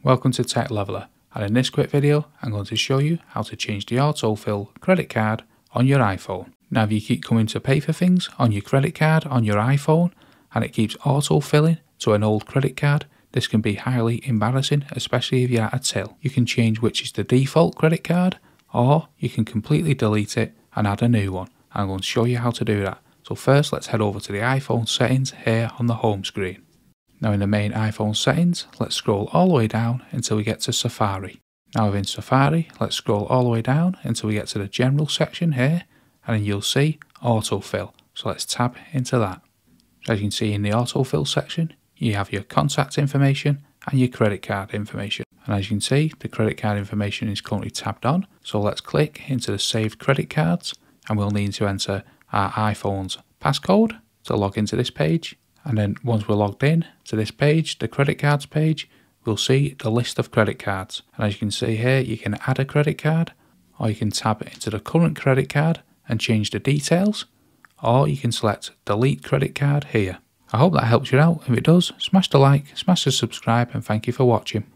Welcome to Tech Leveler, and in this quick video I'm going to show you how to change the autofill credit card on your iPhone. Now if you keep coming to pay for things on your credit card on your iPhone and it keeps autofilling to an old credit card, this can be highly embarrassing, especially if you're at a till. You can change which is the default credit card, or you can completely delete it and add a new one. I'm going to show you how to do that. So first let's head over to the iPhone settings here on the home screen. Now in the main iPhone settings, let's scroll all the way down until we get to Safari. Now within Safari, let's scroll all the way down until we get to the general section here, and then you'll see autofill. So let's tab into that. As you can see in the autofill section, you have your contact information and your credit card information. And as you can see, the credit card information is currently tabbed on. So let's click into the saved credit cards, and we'll need to enter our iPhone's passcode to log into this page. And then once we're logged in to this page, the credit cards page, we'll see the list of credit cards. And as you can see here, you can add a credit card, or you can tab into the current credit card and change the details, or you can select delete credit card here. I hope that helps you out. If it does, smash the like, smash the subscribe, and thank you for watching.